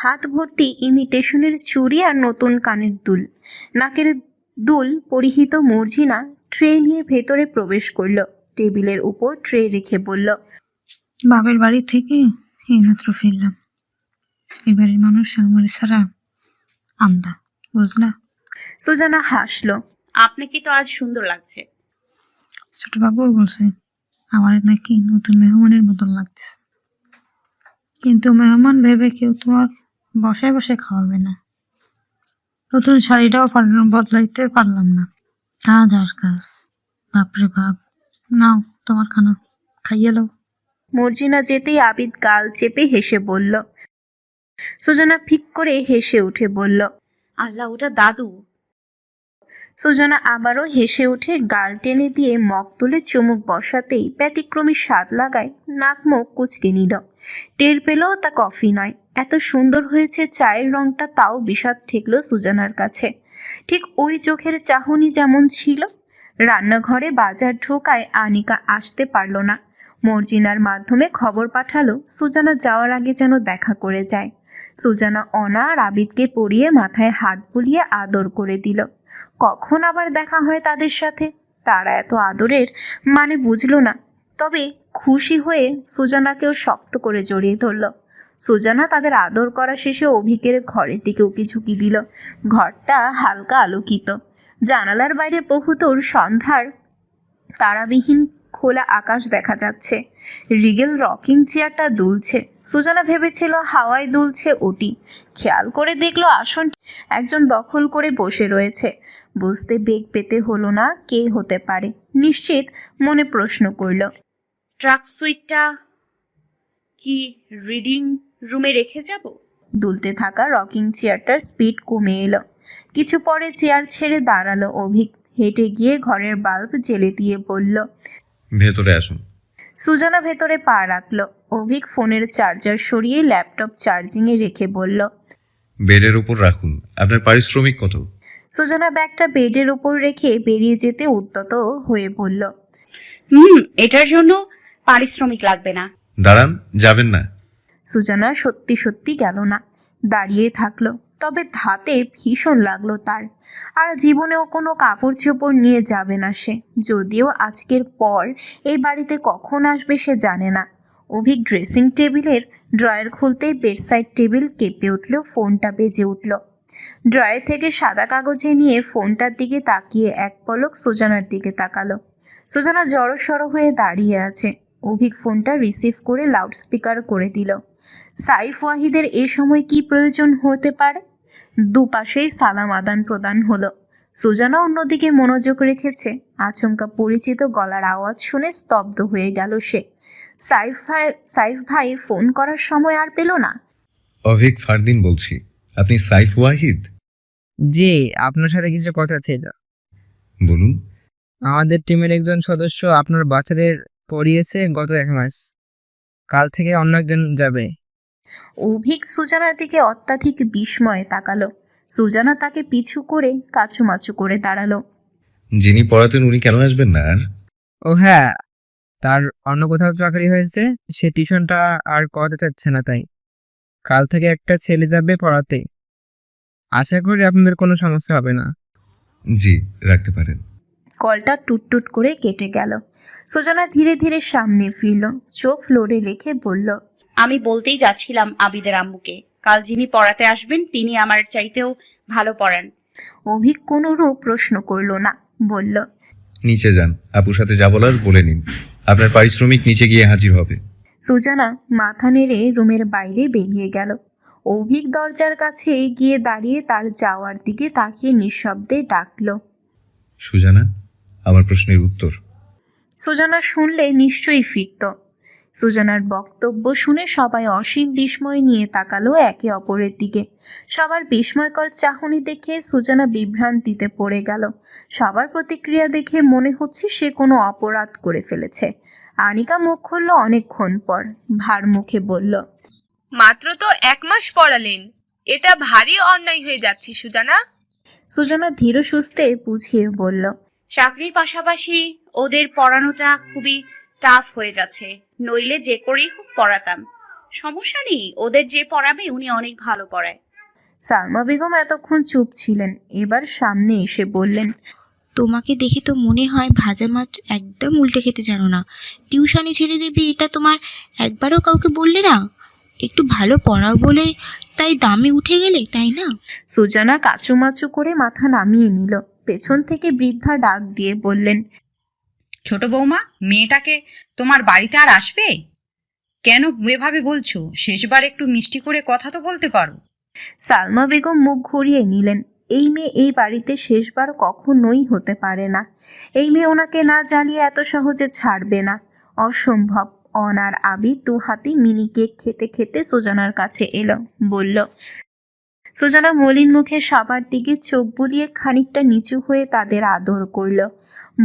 হাত ভর্তি ইমিটেশনের চুড়ি আর নতুন কানের দুল। নাকের দুল পরিহিত মর্জিনা ট্রে নিয়ে ভেতরে প্রবেশ করল। টেবিলের উপর ট্রে রেখে বলল, বাপের বাড়ি থেকে এইমাত্র ফিরলাম। এবারের মানুষ আমার ছাড়া আন্দা, বুঝলা? সুজানা হাসল। আপনাকে তো আজ সুন্দর লাগছে। ছোট বাবুও বলছে আমার নাকি নতুন মেহমানের মতন লাগতেছে, কিন্তু মেহমান ভেবে কেউ তো আর বসায় বসে খাওয়াবে না। নতুন শাড়িটাও বদলাইতে পারলাম না। কাজ আর কাজ, বাপরে বাপ। নাও তোমার খানা, খাইয়ে লও। মর্জিনা যেতেই আবিদ গাল চেপে হেসে বলল। সুজানা ফিক করে হেসে উঠে বলল, আল্লাহ, ওটা দাদু। সুজানা আবারও হেসে উঠে গাল টেনে দিয়ে মগ তুলে চুমুক বসাতেই ব্যতিক্রমী স্বাদ লাগায় নাক মুখ কুচকে নিল। টের পেল তা কফি নয়, এত সুন্দর হয়েছে চায়ের রংটা, তাও বিষাদ ঠেকল সুজানার কাছে। ঠিক ওই চোখের চাহনি যেমন ছিল। রান্নাঘরে বাজার ঢোকায় আনিকা আসতে পারল না। মর্জিনার মাধ্যমে খবর পাঠালো সুজানা যাওয়ার আগে যেন দেখা করে যায়। সুজানা অনা আর আবিদকে পরিয়ে মাথায় হাত বুলিয়ে আদর করে দিল। কখন আবার দেখা হয় তাদের সাথে, তারা এত আদরের মানে বুঝলো না। তবে খুশি হয়ে সুজানাকেও শক্ত করে জড়িয়ে ধরল। সুজানা তাদের আদর করা শেষে অভিকের ঘরের দিকে উকি ঝুঁকি দিল। ঘরটা হালকা আলোকিত। জানালার বাইরে বহুদূর সন্ধ্যার তারাবিহীন খোলা আকাশ দেখা যাচ্ছে। রিগেল রকিং চেয়ারটা দুলছে। সুজানা ভেবেছিল হাওয়ায় দুলছে ওটি। খেয়াল করে দেখলো আসন একজন দখল করে বসে রয়েছে। বুঝতে বেগ পেতে হলো না কে হতে পারে। নিশ্চিত মনে প্রশ্ন করল, ট্রাক সুইটটা কি রিডিং রুমে রেখে যাব? দুলতে থাকা রকিং চেয়ারটার স্পিড কমে এলো। কিছু পরে চেয়ার ছেড়ে দাঁড়ালো অভিক। হেঁটে গিয়ে ঘরের বাল্ব জ্বেলে দিয়ে বলল, ভেতরে আসুন। সুজানা ভেতরে পা রাখল। অভিক ফোনের চার্জার সরিয়ে ল্যাপটপ চার্জিংয়ে রেখে বলল, বেডের উপর রাখুন। আপনার পারিশ্রমিক কত? সুজানা ব্যাগটা বেডের উপর রেখে বেরিয়ে যেতে উদ্যত হয়ে বলল, এটার জন্য পারিশ্রমিক লাগবে না। দাঁড়ান, যাবেন না। সুজানা সত্যি সত্যি গেল না, দাঁড়িয়ে থাকলো। তবে ধাতে ভীষণ লাগলো তার। আর জীবনেও কোনো কাপড় চোপড় নিয়ে যাবে না সে। যদিও আজকের পর এই বাড়িতে কখন আসবে সে জানে না। অভিক ড্রেসিং টেবিলের ড্রয়ার খুলতেই বেডসাইড টেবিল কেঁপে উঠল, ফোনটা বেজে উঠল। ড্রয়ার থেকে সাদা কাগজে নিয়ে ফোনটার দিকে তাকিয়ে এক পলক সুজানার দিকে তাকালো। সুজানা জড়সড় হয়ে দাঁড়িয়ে আছে। অভিক ফোনটা রিসিভ করে লাউডস্পিকার করে দিল। সাইফ ওয়াহিদের এ সময় কি প্রয়োজন হতে পারে? দুপাশেই সালাম আদান প্রদান হলো। সুজানা অন্যদিকে মনোযোগ রেখেছে। আচমকা পরিচিত গলার আওয়াজ শুনে স্তব্ধ হয়ে গেল সে। সাইফ ভাই ফোন করার সময় আর পেল না। অভিক ফারদিন বলছি। আপনি সাইফ ওয়াহিদ? জি, আপনার সাথে কিছু কথা ছিল। বলুন। আমাদের টিমের একজন সদস্য আপনার বাচ্চাদের পড়িয়েছে গত 1 মাস। কাল থেকে অন্য একজন যাবে। অভিক সুজানার দিকে অত্যাধিক বিস্ময়ে তাকালো। সুজানা তাকে পিছু করে কাচুমাচু করে দাঁড়ালো। যিনি পড়াতেন উনি কেন আসবেন না আর? ও হ্যাঁ, তার অন্য কোথাও চাকরি হয়েছে, সে টিউশনটা আর করাতে চাচ্ছে না, তাই কাল থেকে একটা ছেলে যাবে পড়াতে। আশা করি আপনাদের কোনো সমস্যা হবে না। জি, রাখতে পারেন। কলটা টুটটুট করে কেটে গেল। সুজানা ধীরে ধীরে সামনে ফিরল, চোখ ফ্লোরে রেখে বলল, আমি বলতেই যাচ্ছিলাম আবিদের আম্মুকে, কাল যিনি পড়াতে আসবেন তিনি আমার চাইতেও ভালো পড়ান। অভিক কোনোরূপ প্রশ্ন করল না, বলল, নিচে যান, আপুর সাথে যা বলার বলে নিন। আপনার পারিশ্রমিক নিচে গিয়ে হাজির হবে। সুজানা মাথা নেড়ে রুমের বাইরে বেরিয়ে গেল। অভিক দরজার কাছে গিয়ে দাঁড়িয়ে তার যাওয়ার দিকে তাকিয়ে নিঃশব্দে ডাকল, সুজানা, আমার প্রশ্নের উত্তর। সুজানা শুনলে নিশ্চয়ই ফিরত। সুজানার বক্তব্য শুনে সবাই অসীম বিস্ময় নিয়ে তাকালো একে অপরের দিকে। সবার বিস্ময়কর চাহনি দেখে সুজানা বিভ্রান্তিতে পড়ে গেল। সবার প্রতিক্রিয়া দেখে মনে হচ্ছে সে কোনো অপরাধ করে ফেলেছে। আনিকা মুখ খুলল অনেকক্ষণ পর, ভার মুখে বলল, মাত্র তো 1 মাস পড়ালেন, এটা ভারী অন্যায় হয়ে যাচ্ছে সুজানা। সুজানা ধীর সুস্থে বুঝিয়ে বলল, চাকরির পাশাপাশি ওদের পড়ানোটা খুবই টাফ হয়ে যাচ্ছে, নইলে যে করেই হোক পড়াতাম। সমস্যা নেই, ওদের যে পড়াবে উনি অনেক ভালো পড়ায়। সালমা বেগম এতক্ষণ চুপ ছিলেন, এবার সামনে এসে বললেন, তোমাকে দেখে তো মনে হয় ভাজা মাছ একদম উল্টে খেতে জানো না। টিউশনি ছেড়ে দেবে এটা তোমার একবারও কাউকে বললে না? একটু ভালো পড়াও বলে তাই দামে উঠে গেলে, তাই না? সুজানা কাচুমাচু করে মাথা নামিয়ে নিল। পেছন থেকে বৃদ্ধা ডাক দিয়ে বললেন, ছোট বৌমা, মেয়েটাকে তোমার বাড়িতে আর আসবে? কেন এভাবে বলছো? শেষবার একটু মিষ্টি করে কথা তো বলতে পারো। সালমা বেগম মুখ ঘুরিয়ে নিলেন। এই মেয়ে এই বাড়িতে শেষবার কখনোই হতে পারে না। এই মেয়ে ওনাকে না জ্বালিয়ে এত সহজে ছাড়বে না, অসম্ভব। অনার আবির দু হাতে মিনি কেক খেতে খেতে সুজানার কাছে এলো, বলল। সুজানা মলিন মুখে সবার দিকে চোখ বুলিয়ে খানিকটা নিচু হয়ে তাদের আদর করল,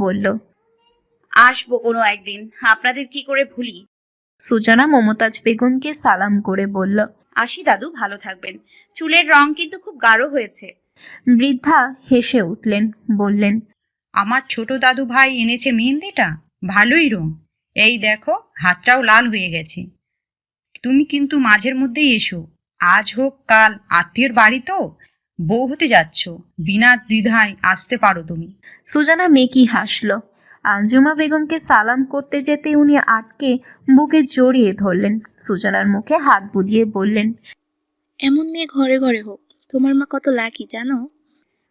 বলল, আসবো কোনো একদিন, আপনাদের কি করে ভুলি। সুজানা মমতাজ বেগমকে সালাম করে বলল। আসি দাদু, ভালো থাকবেন। চুলের রং কিন্তু খুব গাঢ় হয়েছে। বৃদ্ধা হেসে উঠলেন, বললেন, আমার ছোট দাদু ভাই এনেছে মেহেন্দিটা, ভালোই রং। এই দেখো, হাতটাও লাল হয়ে গেছে। তুমি কিন্তু মাঝের মধ্যেই এসো, আজ হোক কাল, আত্মীয়ের বাড়ি তো, বউ হতে যাচ্ছ, বিনা দ্বিধায় আসতে পারো তুমি। সুজানা মেকি হাসল। আঞ্জুমা বেগমকে সালাম করতে যেতে উনি আটকে বুকে জড়িয়ে ধরলেন। সুজানার মুখে হাত বুলিয়ে বললেন, এমন মেয়ে ঘরে ঘরে হোক। তোমার মা কত লাকি জানো?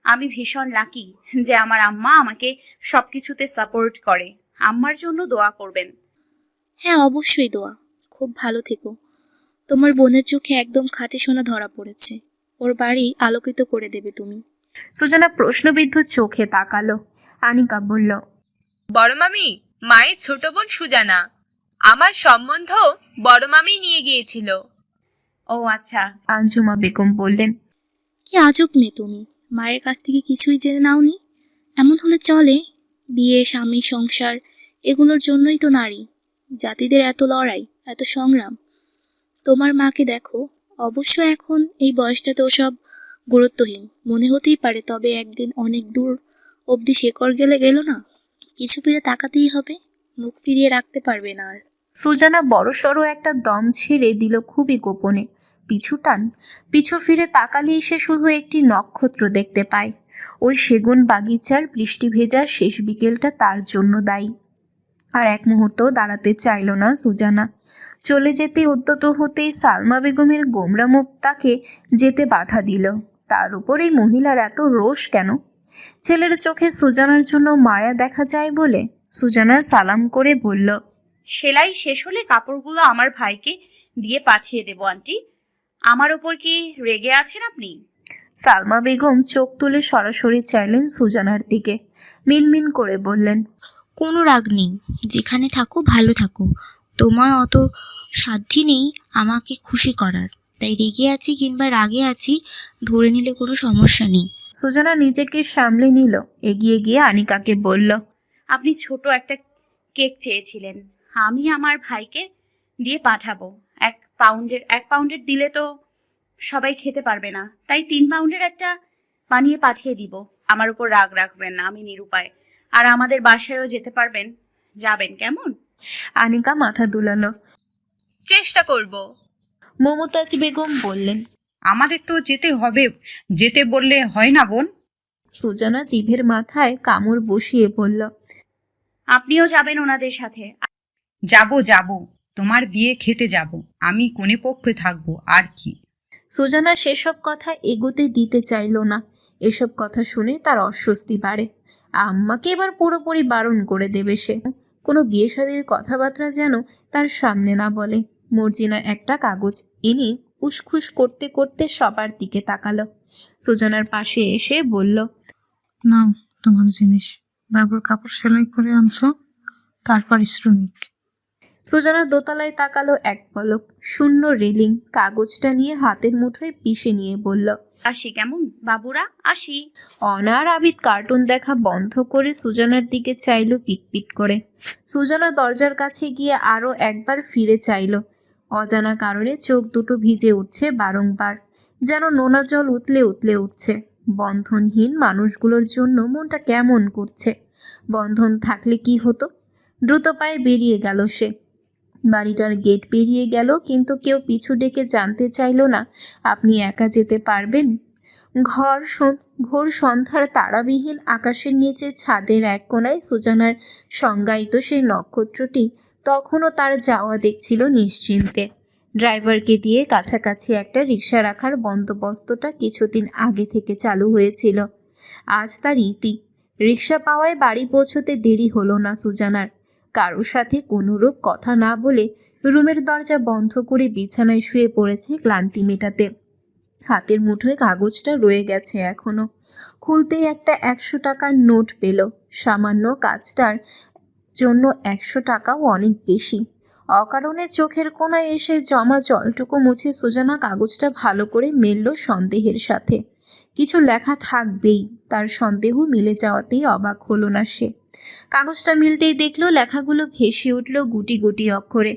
আমি ভীষণ লাকি যে আমার আম্মা আমাকে সবকিছুতে সাপোর্ট করে। আম্মার জন্য দোয়া করবেন। হ্যাঁ, অবশ্যই দোয়া। খুব ভালো থেকো। তোমার বোনের চোখে একদম খাঁটি সোনা ধরা পড়েছে। ওর বাড়ি আলোকিত করে দেবে তুমি। সুজানা প্রশ্নবিদ্ধ চোখে তাকালো। আনিকা বলল, বড় মামি, মায়ের ছোট বোন সুজানা। আমার সম্বন্ধ বড় মামি নিয়ে গিয়েছিল। ও আচ্ছা। আঞ্জুমা বেগম বললেন, কি আজব মেয়ে তুমি, মায়ের কাছ থেকে কিছুই জেনে নাওনি? এমন হলে চলে? বিয়ে, স্বামী, সংসার, এগুলোর জন্যই তো নারী জাতিদের এত লড়াই, এত সংগ্রাম। তোমার মাকে দেখো, অবশ্য এখন এই বয়সটাতে ওসব গুরুত্বহীন মনে হতেই পারে, তবে একদিন অনেক দূর অবধি শেকড় গেলে গেল না, কিছু ফিরে তাকাতেই হবে, মুখ ফিরিয়ে রাখতে পারবে না আর। সুজানা বড়সড় একটা দম ছেড়ে দিল খুবই গোপনে। পিছু টান। পিছু ফিরে তাকালেই সে শুধু একটি নক্ষত্র দেখতে পায়। ওই সেগুন বাগিচার বৃষ্টি ভেজা শেষ বিকেলটা তার জন্য দায়ী। আর এক মুহূর্তও দাঁড়াতে চাইল না সুজানা। চলে যেতে উদ্যত হতেই সালমা বেগমের গোমরা মুখ তাকে যেতে বাধা দিল। তার উপর এই মহিলার এত রোষ কেন? ছেলের চোখে সুজানার জন্য মায়া দেখা যায় বলে সুজানা সালাম করে বলল, সেলাই শেষ হলে কাপড়গুলো আমার ভাইকে দিয়ে পাঠিয়ে দেবো আন্টি। আমার ওপর কি রেগে আছেন আপনি? সালমা বেগম চোখ তুলে সরাসরি চাইলেন সুজানার দিকে, মিনমিন করে বললেন, কোনো রাগ নেই, যেখানে থাকো ভালো থাকো। তোমার অত সাধ্যি নেই আমাকে খুশি করার, তাই রেগে আছি কিংবা রাগে আছি ধরে নিলে কোনো সমস্যা নেই। সুজানা নিজেকে সামলে নিল, এগিয়ে গিয়ে আনিকাকে বলল, আপনি ছোট একটা কেক চেয়েছিলেন, আমি আমার ভাইকে দিয়ে পাঠাবো। 1 পাউন্ডের দিলে তো সবাই খেতে পারবে না, তাই 3 পাউন্ডের একটা বানিয়ে পাঠিয়ে দিব। আমার উপর রাগ রাখবেন না, আমি নিরুপায়। আর আমাদের বাসায়ও যেতে পারবেন, যাবেন কেমন? আনিকা মাথা দুলালো। চেষ্টা করব। মমতাজ বেগম বললেন। আমাদের তো যেতে হবে, যেতে বললে হয় না বোন? সুজানা জিভের মাথায় কামড় বসিয়ে বলল, আপনিও যাবেন ওনাদের সাথে? যাব, তোমার বিয়ে খেতে যাব, আমি কোণে পক্ষে থাকবো, আর কি। সুজানা সেসব কথা এগোতে দিতে চাইল না। এসব কথা শুনে তার অস্বস্তি বাড়ে। আম্মাকে এবার পুরোপুরি বারণ করে দেবে সে। কোনো বিয়ে শাদীর কথাবার্তা যেন তার সামনে না বলে। মর্জিনা একটা কাগজ এনে উসখুস করতে করতে সবার দিকে তাকালো। সুজানার পাশে এসে বলল, নাও তোমার জিনিস, বাবুর কাপড় সেলাই করে আনছো, তার পারিশ্রমিক। সুজানা দোতলায় তাকালো এক পলক। শূন্য রেলিং, কাগজটা নিয়ে হাতের মুঠোয় পিষে নিয়ে বলল, আসি কেমন বাবুরা, আসি। অনার আবিদ কার্টুন দেখা বন্ধ করে সুজানার দিকে চাইল পিটপিট করে। সুজানা দরজার কাছে গিয়ে আরও একবার ফিরে চাইল। অজানা কারণে চোখ দুটো ভিজে উঠছে বারংবার, যেন নোনা জল উতলে উতলে উঠছে। বন্ধনহীন মানুষগুলোর জন্য মনটা কেমন করছে। বন্ধন থাকলে কি হতো? দ্রুত পায়ে বেরিয়ে গেল সে। বাড়িটার গেট পেরিয়ে গেল, কিন্তু কেউ পিছু ডেকে জানতে চাইল না আপনি একা যেতে পারবেন। ঘোর সন্ধ্যার তারাবিহীন আকাশের নিচে ছাদের এক কোণায় সুজানার সংজ্ঞায়িত সেই নক্ষত্রটি তখনও তার যাওয়া দেখছিল নিশ্চিন্তে। ড্রাইভারকে দিয়ে কাছাকাছি একটা রিক্সা রাখার বন্দোবস্তটা কিছুদিন আগে থেকে চালু হয়েছিল। আজ তার ইতি। রিক্সা পাওয়ায় বাড়ি পৌঁছতে দেরি হলো না সুজানার। কারোর সাথে কোনোরূপ কথা না বলে রুমের দরজা বন্ধ করে বিছানায় শুয়ে পড়েছে ক্লান্তি মেটাতে। হাতের মুঠোয় কাগজটা রয়ে গেছে এখনো। খুলতেই একটা 100 টাকার নোট পেল। সামান্য কাজটার জন্য 100 টাকাও অনেক বেশি। অকারণে চোখের কোণায় এসে জমা জলটুকু মুছে সুজানা কাগজটা ভালো করে মেলল সন্দেহের সাথে। কিছু লেখা থাকবেই, তার সন্দেহ মিলে যাওয়াতেই অবাক হলো না সে। কাগজটা মিলতেই দেখলো লেখাগুলো ভেসে উঠল গুটি গুটি অক্ষরে।